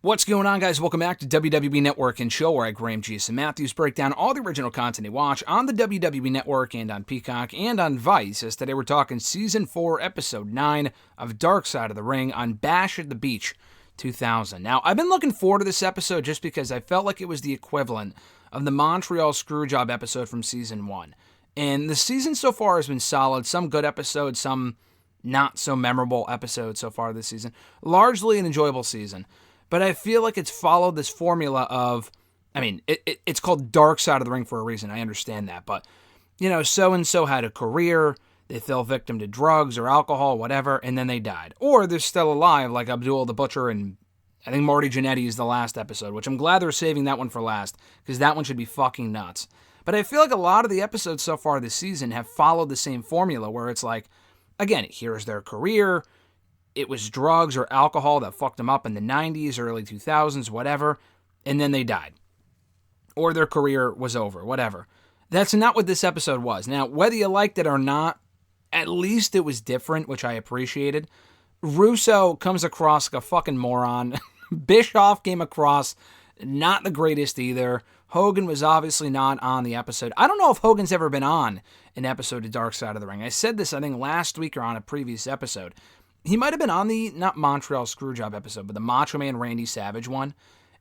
What's going on, guys? Welcome back to WWE Network and Show, where I, Graham Jason Matthews, break down all the original content you watch on the WWE Network and on Peacock and on Vice. As today we're talking Season 4, Episode 9 of Dark Side of the Ring on Bash at the Beach 2000. Now, I've been looking forward to this episode just because I felt like it was the equivalent of the Montreal Screwjob episode from Season 1. And the season so far has been solid. Some good episodes, some not so memorable episodes so far this season. Largely an enjoyable season. But I feel like it's followed this formula of, it's called Dark Side of the Ring for a reason. I understand that. But, so-and-so had a career, they fell victim to drugs or alcohol, whatever, and then they died. Or they're still alive, like Abdul the Butcher and I think Marty Jannetty is the last episode, which I'm glad they're saving that one for last, because that one should be fucking nuts. But I feel like a lot of the episodes so far this season have followed the same formula, where it's like, again, here's their career. It was drugs or alcohol that fucked them up in the 90s, early 2000s, whatever, and then they died. Or their career was over, whatever. That's not what this episode was. Now, whether you liked it or not, at least it was different, which I appreciated. Russo comes across like a fucking moron. Bischoff came across not the greatest either. Hogan was obviously not on the episode. I don't know if Hogan's ever been on an episode of Dark Side of the Ring. I said this, I think, last week or on a previous episode. He might have been on the, not Montreal Screwjob episode, but the Macho Man Randy Savage one.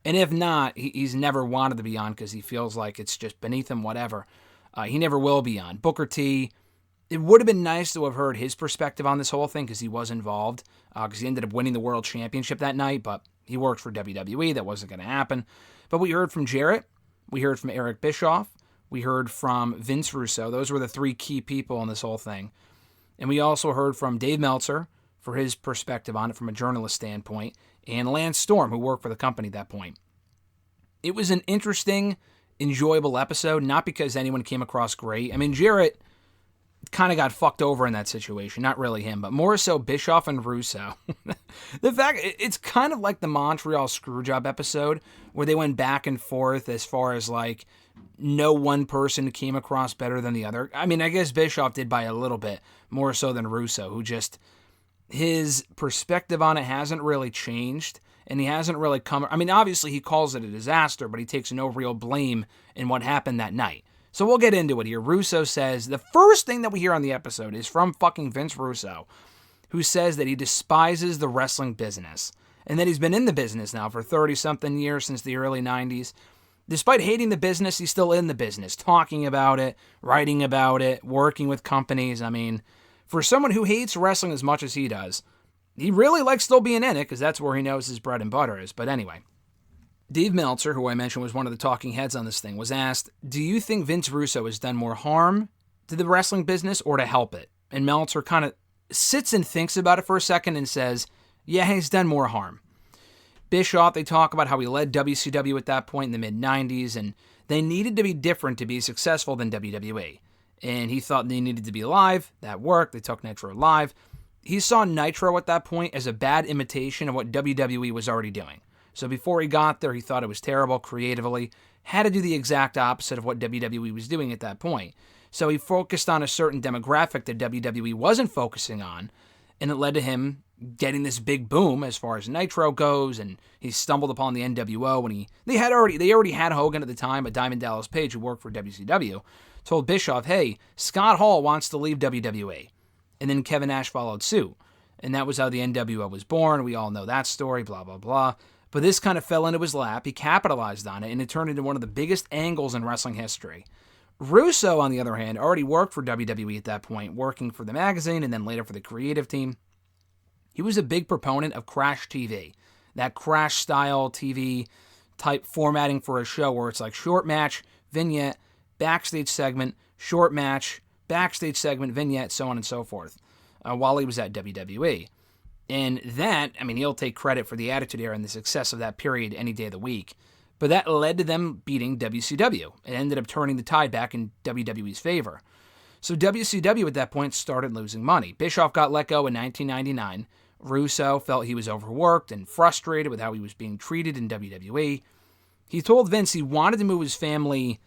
And if not, he's never wanted to be on because he feels like it's just beneath him, whatever. He never will be on. Booker T, it would have been nice to have heard his perspective on this whole thing because he was involved. Because he ended up winning the World Championship that night, but he worked for WWE. That wasn't going to happen. But we heard from Jarrett. We heard from Eric Bischoff. We heard from Vince Russo. Those were the three key people in this whole thing. And we also heard from Dave Meltzer for his perspective on it from a journalist standpoint, and Lance Storm, who worked for the company at that point. It was an interesting, enjoyable episode, not because anyone came across great. I mean, Jarrett kind of got fucked over in that situation. Not really him, but more so Bischoff and Russo. The fact, it's kind of like the Montreal Screwjob episode, where they went back and forth as far as, like, no one person came across better than the other. I mean, I guess Bischoff did by a little bit, more so than Russo, who just, his perspective on it hasn't really changed, and he hasn't really come, I mean, obviously he calls it a disaster, but he takes no real blame in what happened that night. So we'll get into it here. Russo says, the first thing that we hear on the episode is from fucking Vince Russo, who says that he despises the wrestling business, and that he's been in the business now for 30-something years, since the early 90s. Despite hating the business, he's still in the business, talking about it, writing about it, working with companies. I mean, for someone who hates wrestling as much as he does, he really likes still being in it, because that's where he knows his bread and butter is. But anyway, Dave Meltzer, who I mentioned was one of the talking heads on this thing, was asked, do you think Vince Russo has done more harm to the wrestling business or to help it? And Meltzer kind of sits and thinks about it for a second and says, yeah, he's done more harm. Bischoff, they talk about how he led WCW at that point in the mid-90s, and they needed to be different to be successful than WWE. And he thought they needed to be live. That worked. They took Nitro live. He saw Nitro at that point as a bad imitation of what WWE was already doing. So before he got there, he thought it was terrible creatively. Had to do the exact opposite of what WWE was doing at that point. So he focused on a certain demographic that WWE wasn't focusing on, and it led to him getting this big boom as far as Nitro goes, and he stumbled upon the NWO when they already had Hogan at the time, but Diamond Dallas Page, who worked for WCW, told Bischoff, hey, Scott Hall wants to leave WWE. And then Kevin Nash followed suit. And that was how the NWO was born. We all know that story, blah, blah, blah. But this kind of fell into his lap. He capitalized on it, and it turned into one of the biggest angles in wrestling history. Russo, on the other hand, already worked for WWE at that point, working for the magazine and then later for the creative team. He was a big proponent of Crash TV, that Crash-style TV type formatting for a show where it's like short match, vignette, backstage segment, short match, backstage segment, vignette, so on and so forth, while he was at WWE. And that, I mean, he'll take credit for the Attitude Era and the success of that period any day of the week. But that led to them beating WCW. It ended up turning the tide back in WWE's favor. So WCW at that point started losing money. Bischoff got let go in 1999. Russo felt he was overworked and frustrated with how he was being treated in WWE. He told Vince he wanted to move his family,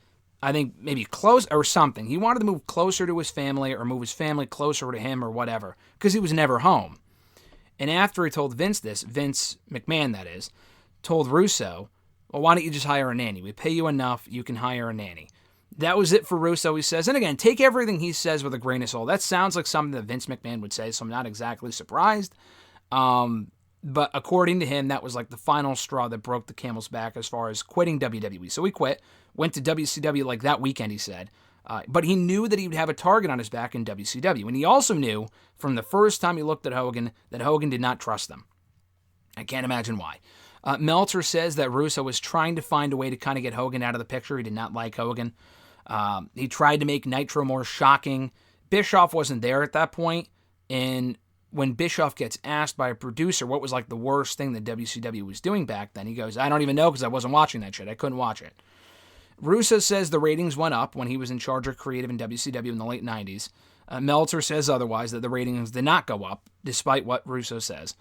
I think maybe close or something. He wanted to move closer to his family or move his family closer to him or whatever, because he was never home. And after he told Vince this, Vince McMahon that is, told Russo, well, why don't you just hire a nanny? We pay you enough, you can hire a nanny. That was it for Russo, he says. And again, take everything he says with a grain of salt. That sounds like something that Vince McMahon would say, so I'm not exactly surprised. But according to him, that was like the final straw that broke the camel's back as far as quitting WWE. So he quit, went to WCW like that weekend, he said. But he knew that he would have a target on his back in WCW. And he also knew from the first time he looked at Hogan that Hogan did not trust them. I can't imagine why. Meltzer says that Russo was trying to find a way to kind of get Hogan out of the picture. He did not like Hogan. He tried to make Nitro more shocking. Bischoff wasn't there at that point, and when Bischoff gets asked by a producer what was like the worst thing that WCW was doing back then, he goes, I don't even know because I wasn't watching that shit. I couldn't watch it. Russo says the ratings went up when he was in charge of creative in WCW in the late 90s. Meltzer says otherwise, that the ratings did not go up, despite what Russo says.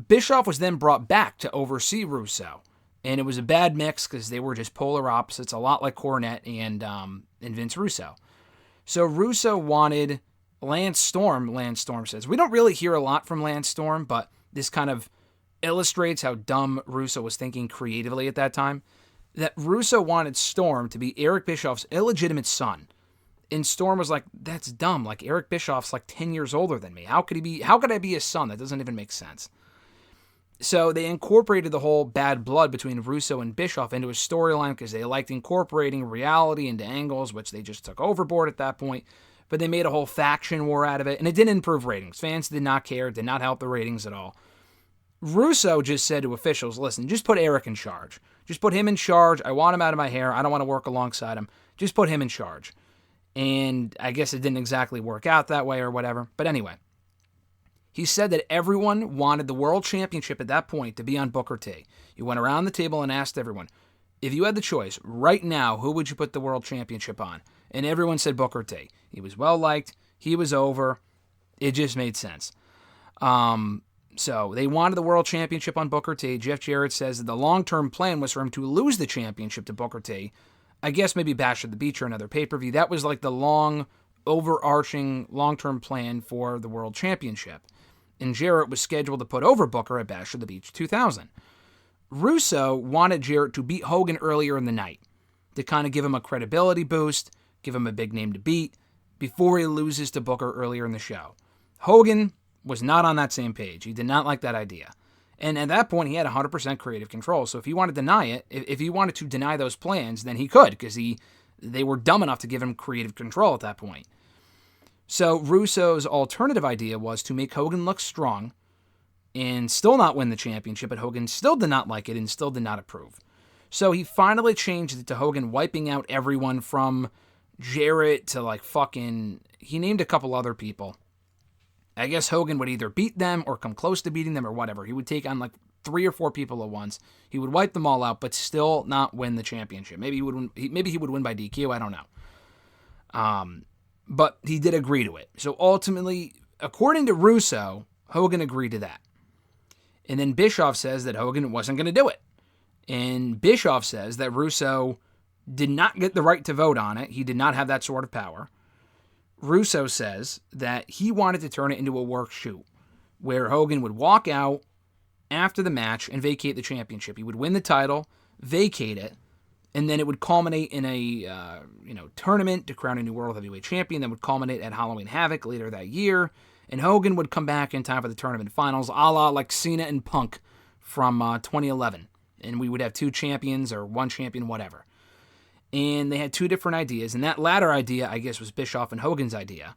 Bischoff was then brought back to oversee Russo, and it was a bad mix because they were just polar opposites, a lot like Cornette and Vince Russo. So Russo wanted Lance Storm. Lance Storm says, we don't really hear a lot from Lance Storm, but this kind of illustrates how dumb Russo was thinking creatively at that time. That Russo wanted Storm to be Eric Bischoff's illegitimate son. And Storm was like, that's dumb. Like, Eric Bischoff's like 10 years older than me. How could I be his son? That doesn't even make sense. So they incorporated the whole bad blood between Russo and Bischoff into a storyline because they liked incorporating reality into angles, which they just took overboard at that point. But they made a whole faction war out of it, and it didn't improve ratings. Fans did not care, did not help the ratings at all. Russo just said to officials, listen, just put Eric in charge. Just put him in charge. I want him out of my hair. I don't want to work alongside him. Just put him in charge. And I guess it didn't exactly work out that way or whatever. But anyway, he said that everyone wanted the World Championship at that point to be on Booker T. He went around the table and asked everyone, if you had the choice right now, who would you put the World Championship on? And everyone said Booker T. He was well-liked. He was over. It just made sense. So they wanted the World Championship on Booker T. Jeff Jarrett says that the long-term plan was for him to lose the championship to Booker T. I guess maybe Bash at the Beach or another pay-per-view. That was like the long, overarching, long-term plan for the World Championship. And Jarrett was scheduled to put over Booker at Bash at the Beach 2000. Russo wanted Jarrett to beat Hogan earlier in the night to kind of give him a credibility boost, give him a big name to beat, before he loses to Booker earlier in the show. Hogan was not on that same page. He did not like that idea. And at that point, he had 100% creative control. So if he wanted to deny it, if he wanted to deny those plans, then he could, because they were dumb enough to give him creative control at that point. So Russo's alternative idea was to make Hogan look strong and still not win the championship, but Hogan still did not like it and still did not approve. So he finally changed it to Hogan wiping out everyone from Jarrett to like fucking... He named a couple other people. I guess Hogan would either beat them or come close to beating them or whatever. He would take on like 3 or 4 people at once. He would wipe them all out, but still not win the championship. Maybe he would win by DQ. I don't know. But he did agree to it. So ultimately, according to Russo, Hogan agreed to that. And then Bischoff says that Hogan wasn't going to do it. And Bischoff says that Russo did not get the right to vote on it. He did not have that sort of power. Russo says that he wanted to turn it into a work shoot where Hogan would walk out after the match and vacate the championship. He would win the title, vacate it, and then it would culminate in a tournament to crown a new World Heavyweight Champion that would culminate at Halloween Havoc later that year. And Hogan would come back in time for the tournament finals, a la like Cena and Punk from 2011. And we would have 2 champions or 1 champion, whatever. And they had 2 different ideas. And that latter idea, I guess, was Bischoff and Hogan's idea.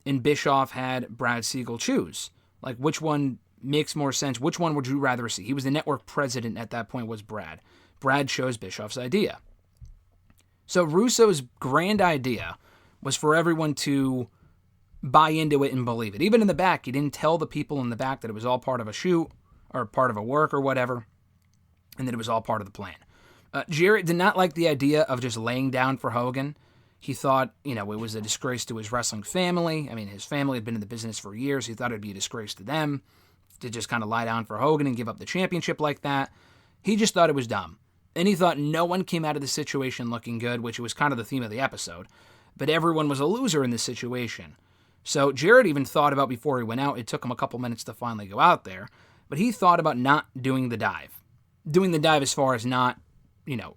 And Bischoff had Brad Siegel choose. Like, which one makes more sense? Which one would you rather see? He was the network president at that point, was Brad. Brad chose Bischoff's idea. So Russo's grand idea was for everyone to buy into it and believe it. Even in the back, he didn't tell the people in the back that it was all part of a shoot or part of a work or whatever, and that it was all part of the plan. Jarrett did not like the idea of just laying down for Hogan. He thought, it was a disgrace to his wrestling family. I mean, his family had been in the business for years. He thought it'd be a disgrace to them to just kind of lie down for Hogan and give up the championship like that. He just thought it was dumb. And he thought no one came out of the situation looking good, which was kind of the theme of the episode. But everyone was a loser in this situation. So Jarrett even thought about, before he went out, it took him a couple minutes to finally go out there, but he thought about not doing the dive. doing the dive as far as not,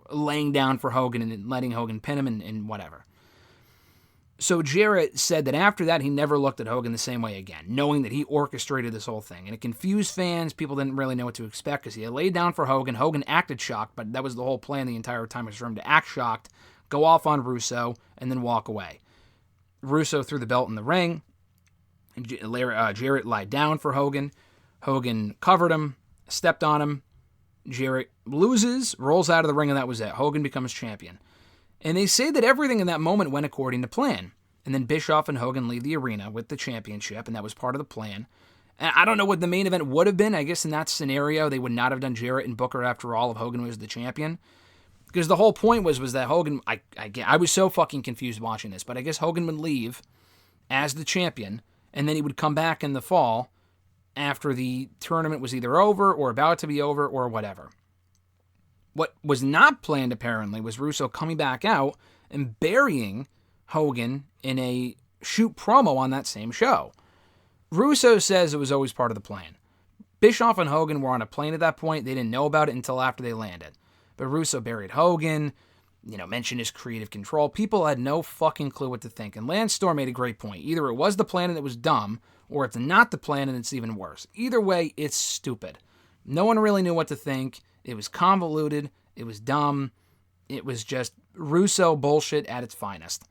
laying down for Hogan and letting Hogan pin him and whatever. So Jarrett said that after that, he never looked at Hogan the same way again, knowing that he orchestrated this whole thing. And it confused fans. People didn't really know what to expect because he had laid down for Hogan. Hogan acted shocked, but that was the whole plan the entire time, was for him to act shocked, go off on Russo, and then walk away. Russo threw the belt in the ring. Jarrett lied down for Hogan. Hogan covered him, stepped on him. Jarrett loses, rolls out of the ring, and that was it. Hogan becomes champion. And they say that everything in that moment went according to plan. And then Bischoff and Hogan leave the arena with the championship, and that was part of the plan. And I don't know what the main event would have been. I guess in that scenario, they would not have done Jarrett and Booker after all if Hogan was the champion. Because the whole point was that Hogan, I was so fucking confused watching this, but I guess Hogan would leave as the champion, and then he would come back in the fall after the tournament was either over or about to be over or whatever. What was not planned, apparently, was Russo coming back out and burying Hogan in a shoot promo on that same show. Russo says it was always part of the plan. Bischoff and Hogan were on a plane at that point. They didn't know about it until after they landed. But Russo buried Hogan, mentioned his creative control. People had no fucking clue what to think. And Lance Storm made a great point. Either it was the plan and it was dumb, or it's not the plan and it's even worse. Either way, it's stupid. No one really knew what to think. It was convoluted. It was dumb. It was just Russo bullshit at its finest.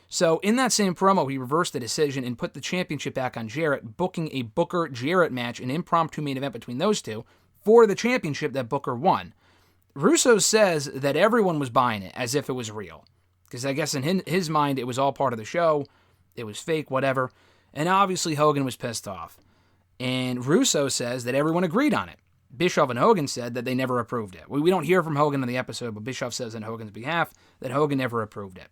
So in that same promo, he reversed the decision and put the championship back on Jarrett, booking a Booker-Jarrett match, an impromptu main event between those two, for the championship that Booker won. Russo says that everyone was buying it as if it was real. Because I guess in his mind, it was all part of the show. It was fake, whatever. And obviously Hogan was pissed off. And Russo says that everyone agreed on it. Bischoff and Hogan said that they never approved it. We don't hear from Hogan on the episode, but Bischoff says on Hogan's behalf that Hogan never approved it.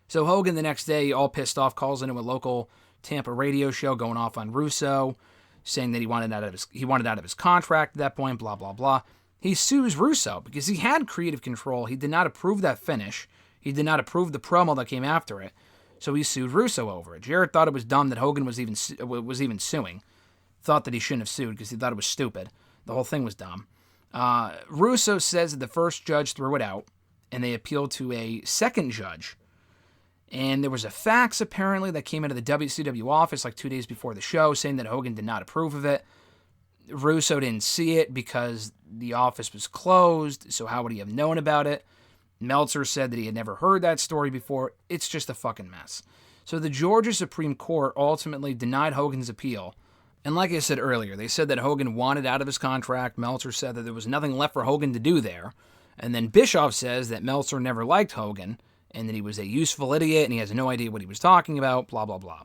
So Hogan the next day, all pissed off, calls into a local Tampa radio show going off on Russo, saying that he wanted out of his contract at that point, blah, blah, blah. He sues Russo because he had creative control. He did not approve that finish. He did not approve the promo that came after it. So he sued Russo over it. Jarrett thought it was dumb that Hogan was even suing. Thought that he shouldn't have sued because he thought it was stupid. The whole thing was dumb. Russo says that the first judge threw it out, and they appealed to a second judge. And there was a fax, apparently, that came into the WCW office like 2 days before the show saying that Hogan did not approve of it. Russo didn't see it because the office was closed, so how would he have known about it? Meltzer said that he had never heard that story before. It's just a fucking mess. So the Georgia Supreme Court ultimately denied Hogan's appeal. And like I said earlier, they said that Hogan wanted out of his contract. Meltzer said that there was nothing left for Hogan to do there. And then Bischoff says that Meltzer never liked Hogan and that he was a useful idiot and he has no idea what he was talking about, blah, blah, blah.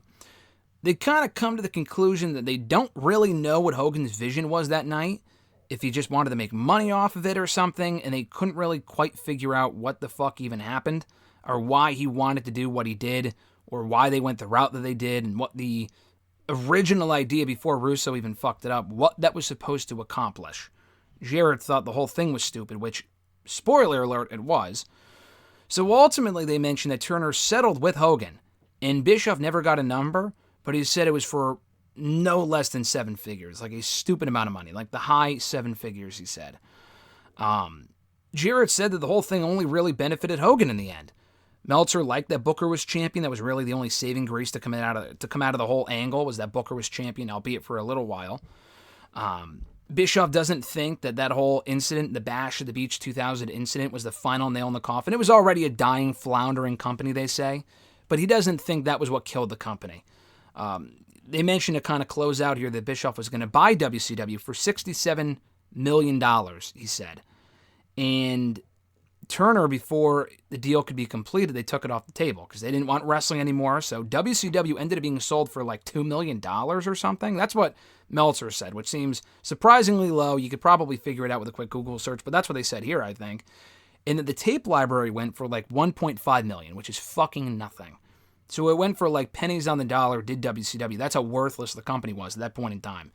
They kind of come to the conclusion that they don't really know what Hogan's vision was that night, if he just wanted to make money off of it or something, and they couldn't really quite figure out what the fuck even happened, or why he wanted to do what he did, or why they went the route that they did, and what the original idea before Russo even fucked it up, what that was supposed to accomplish. Jarrett thought the whole thing was stupid, which, spoiler alert, it was. So ultimately they mentioned that Turner settled with Hogan, and Bischoff never got a number, but he said it was for no less than 7 figures, like a stupid amount of money, like the high 7 figures, he said. Jarrett said that the whole thing only really benefited Hogan in the end. Meltzer liked that Booker was champion. That was really the only saving grace to come out of the whole angle, was that Booker was champion, albeit for a little while. Bischoff doesn't think that whole incident, the Bash at the Beach 2000 incident, was the final nail in the coffin. It was already a dying, floundering company, they say, but he doesn't think that was what killed the company. They mentioned to kind of close out here that Bischoff was going to buy WCW for $67 million, he said. And Turner, before the deal could be completed, they took it off the table because they didn't want wrestling anymore. So WCW ended up being sold for like $2 million or something. That's what Meltzer said, which seems surprisingly low. You could probably figure it out with a quick Google search, but that's what they said here, I think. And that the tape library went for like $1.5 million, which is fucking nothing. So it went for like pennies on the dollar, did WCW. That's how worthless the company was at that point in time.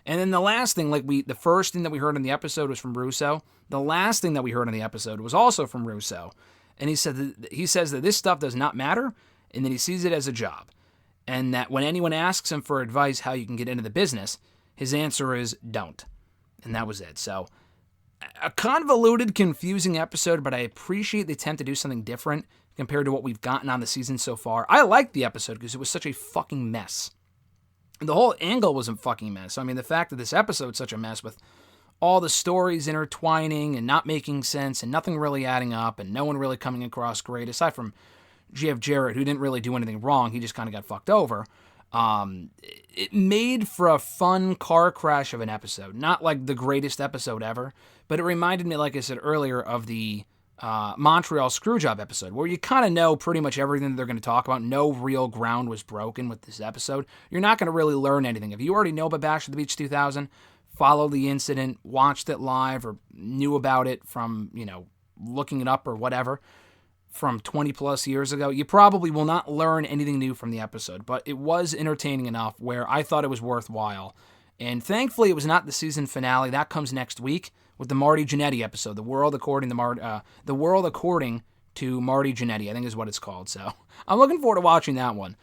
And then the last thing, the first thing that we heard in the episode was from Russo. The last thing that we heard in the episode was also from Russo. And he says that this stuff does not matter, and that he sees it as a job. And that when anyone asks him for advice how you can get into the business, his answer is don't. And that was it. So A convoluted, confusing episode, but I appreciate the attempt to do something different compared to what we've gotten on the season so far. I liked the episode because it was such a fucking mess. The whole angle was a fucking mess. I mean, the fact that this episode's such a mess with all the stories intertwining and not making sense and nothing really adding up and no one really coming across great, aside from Jeff Jarrett, who didn't really do anything wrong. He just kind of got fucked over. It made for a fun car crash of an episode. Not like the greatest episode ever, but it reminded me, like I said earlier, of the Montreal Screwjob episode, where you kind of know pretty much everything that they're going to talk about. No real ground was broken with this episode. You're not going to really learn anything. If you already know about Bash at the Beach 2000, followed the incident, watched it live, or knew about it from, looking it up or whatever from 20 plus years ago, you probably will not learn anything new from the episode, but it was entertaining enough where I thought it was worthwhile. And thankfully, it was not the season finale. That comes next week with the Marty Jannetty episode, The World According to Marty Jannetty, I think is what it's called. So I'm looking forward to watching that one.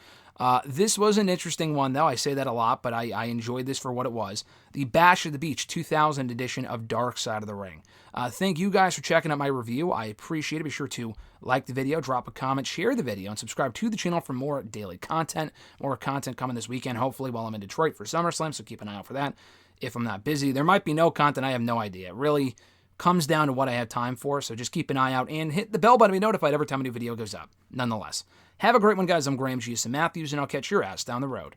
This was an interesting one, though. I say that a lot, but I enjoyed this for what it was. The Bash at the Beach 2000 edition of Dark Side of the Ring. Thank you guys for checking out my review. I appreciate it. Be sure to like the video, drop a comment, share the video, and subscribe to the channel for more daily content. More content coming this weekend, hopefully, while I'm in Detroit for SummerSlam, so keep an eye out for that. If I'm not busy, there might be no content. I have no idea. It really comes down to what I have time for, so just keep an eye out and hit the bell button to be notified every time a new video goes up. Nonetheless, have a great one, guys. I'm Graham G. Matthews, and I'll catch your ass down the road.